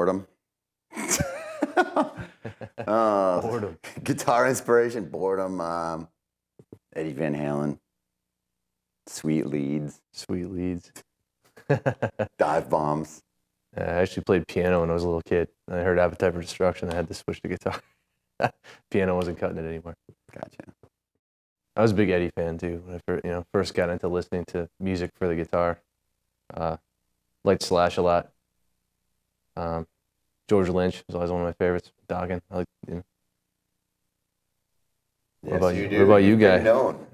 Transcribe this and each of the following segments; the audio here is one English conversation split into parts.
Boredom. Boredom. Guitar inspiration, boredom. Eddie Van Halen. Sweet leads. Sweet leads. Dive bombs. I actually played piano when I was a little kid. I heard Appetite for Destruction. I had to switch to guitar. Piano wasn't cutting it anymore. Gotcha. I was a big Eddie fan too. When I first got into listening to music for the guitar. Liked Slash a lot. George Lynch was always one of my favorites. Doggin. What about you? What about you, guy?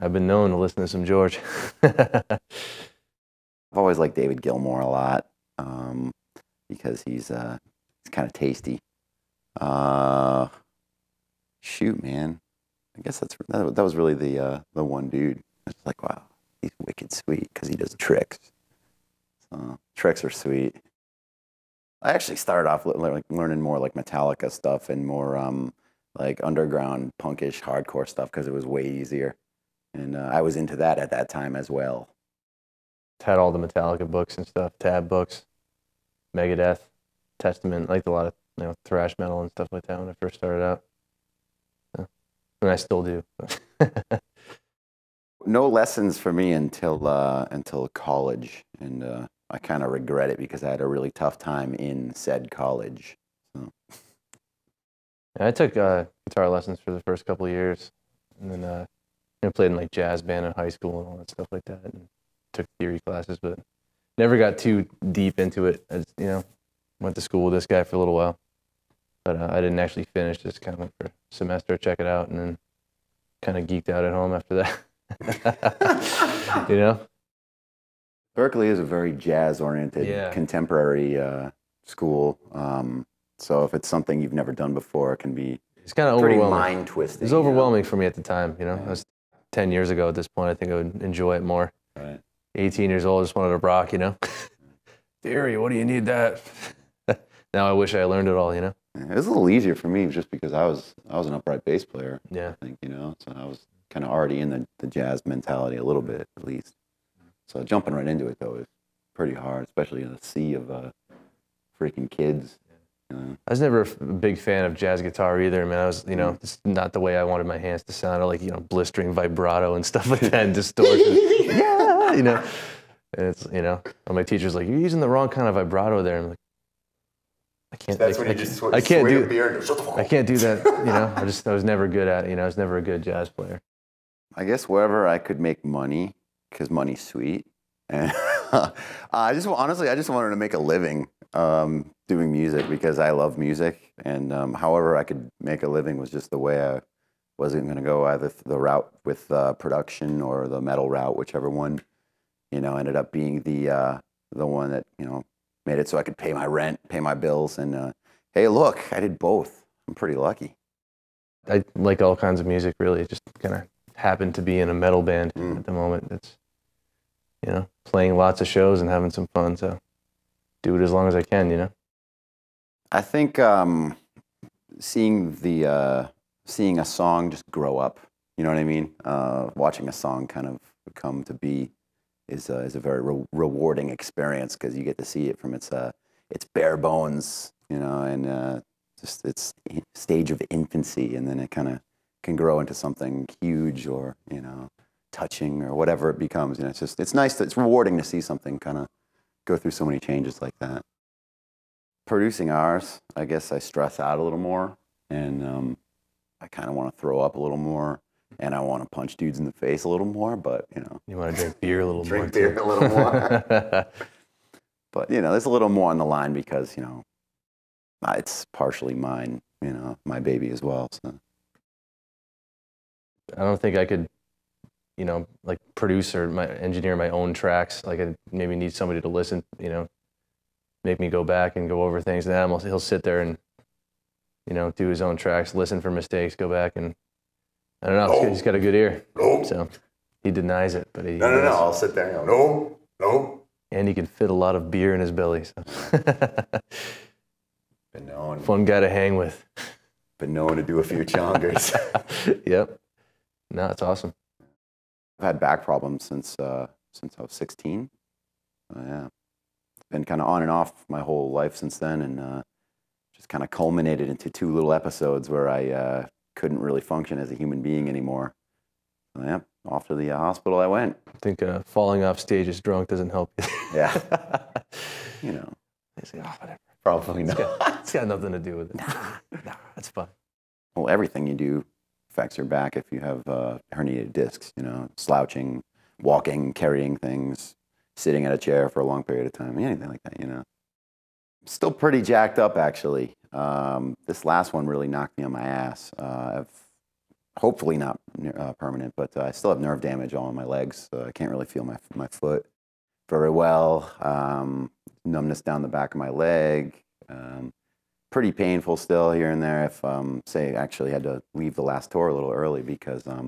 I've been known to listen to some George. I've always liked David Gilmour a lot because he's kind of tasty. Shoot, man. I guess that was really the one dude. It's like, wow, he's wicked sweet because he does tricks. So tricks are sweet. I actually started off learning more like Metallica stuff and more like underground punkish hardcore stuff because it was way easier, and I was into that at that time as well. Had all the Metallica books and stuff, Tab books, Megadeth, Testament, liked a lot of thrash metal and stuff like that when I first started out. And I still do. No lessons for me until college, and I kind of regret it because I had a really tough time in said college. So. Yeah, I took guitar lessons for the first couple of years, and then I played in like jazz band in high school and all that stuff like that, and took theory classes, but never got too deep into it. As went to school with this guy for a little while, but I didn't actually finish. Just kind of went for a semester, check it out, and then kind of geeked out at home after that. Berkeley is a very jazz-oriented, contemporary school. So if it's something you've never done before, it can be it's kind of pretty overwhelming. mind-twisting. It was overwhelming for me at the time. I was 10 years ago at this point. I think I would enjoy it more. Right. 18 years old, just wanted to rock. Theory, what do you need that? Now I wish I learned it all. It was a little easier for me just because I was an upright bass player. Yeah. I think so I was kind of already in the jazz mentality a little bit at least. So jumping right into it though is pretty hard, especially in a sea of freaking kids. I was never a big fan of jazz guitar either. I mean, I was, it's not the way I wanted my hands to sound. I like, blistering vibrato and stuff like that, and distortion. And it's, and my teacher's like, you're using the wrong kind of vibrato there. I'm like, I can't. That's when you just I can't do. Shut the fuck up. I can't do that. I was never good at it. I was never a good jazz player. I guess wherever I could make money, because money's sweet. And I just wanted to make a living doing music because I love music, and however I could make a living was just the way I wasn't going to go either the route with production or the metal route, whichever one, ended up being the one that made it so I could pay my rent, pay my bills, and hey, look, I did both. I'm pretty lucky. I like all kinds of music, really. It just kind of happened to be in a metal band at the moment. It's playing lots of shows and having some fun. So do it as long as I can. I think seeing a song just grow up, you know what I mean? Watching a song kind of come to be is a very rewarding experience because you get to see it from its bare bones, and just its stage of infancy, and then it kind of can grow into something huge or touching or whatever it becomes. It's nice. It's rewarding to see something kind of go through so many changes like that. Producing ours, I guess I stress out a little more, and I kind of want to throw up a little more, and I want to punch dudes in the face a little more, but You want to drink beer a little more. Drink beer a little more. But there's a little more on the line because it's partially mine, my baby as well. So I don't think I could, like produce or engineer my own tracks. Like I maybe need somebody to listen, make me go back and go over things. And then he'll sit there and, do his own tracks, listen for mistakes, go back, and I don't know. He's got a good ear. No. So he denies it, but he No. I'll sit there and go, no. And he can fit a lot of beer in his belly. So. Been known. Fun guy to hang with. Been known to do a few chongers. Yep. No, it's awesome. I've had back problems since I was 16. Yeah. Been kind of on and off my whole life since then, and just kind of culminated into 2 little episodes where I couldn't really function as a human being anymore. So, yeah, off to the hospital I went. I think falling off stage as drunk doesn't help you. Yeah. You know. It's like, oh, whatever. Probably not. It's got nothing to do with it. Nah, that's fine. Well, everything you do affects your back if you have herniated discs, you know, slouching, walking, carrying things, sitting at a chair for a long period of time, anything like that, you know. Still pretty jacked up, actually. This last one really knocked me on my ass. I've hopefully not permanent, but I still have nerve damage all in my legs. So I can't really feel my foot very well. Numbness down the back of my leg. Pretty painful still here and there. If say actually had to leave the last tour a little early because I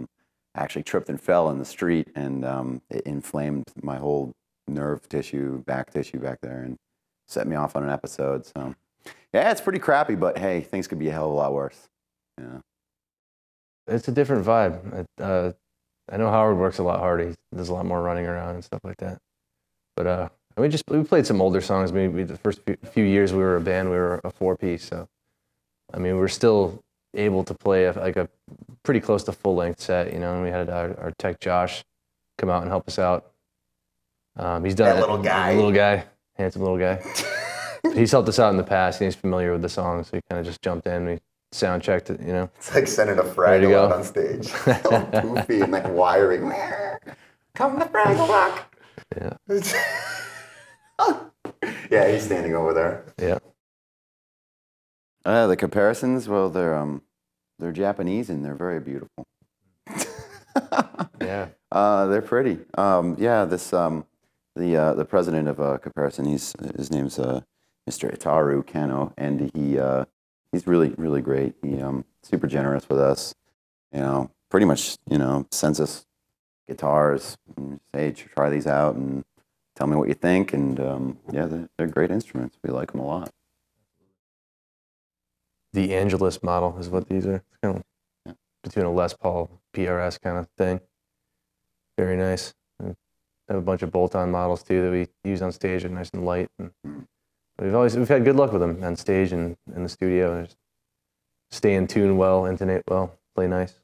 actually tripped and fell in the street, and it inflamed my whole nerve tissue back there and set me off on an episode. So yeah, it's pretty crappy, but hey, things could be a hell of a lot worse. Yeah. It's a different vibe. I know Howard works a lot harder. He does a lot more running around and stuff like that. But we played some older songs. Maybe the first few years we were a band, we were a 4-piece. So I mean, we're still able to play a pretty close to full length set, you know. And we had our tech Josh come out and help us out. He's done that little guy, handsome little guy. He's helped us out in the past, and he's familiar with the song, so he kind of just jumped in. We sound checked it, you know. It's like sending a Fraggle out on stage. All goofy and like wiring. Come the Fraggle Rock. Yeah. Yeah, he's standing over there. Yeah. The comparisons, well, they're Japanese and they're very beautiful. Yeah. They're pretty. Yeah, the president of Comparison, his name's Mr. Itaru Kano, and he's really great. He super generous with us. You know, pretty much, you know, sends us guitars and say, try these out and tell me what you think. And yeah, they're great instruments. We like them a lot. The Angelus model is what these are. It's kind of between a Les Paul PRS kind of thing. Very nice. We have a bunch of bolt-on models too that we use on stage. They're nice and light. And we've had good luck with them on stage and in the studio. Just stay in tune well, intonate well, play nice.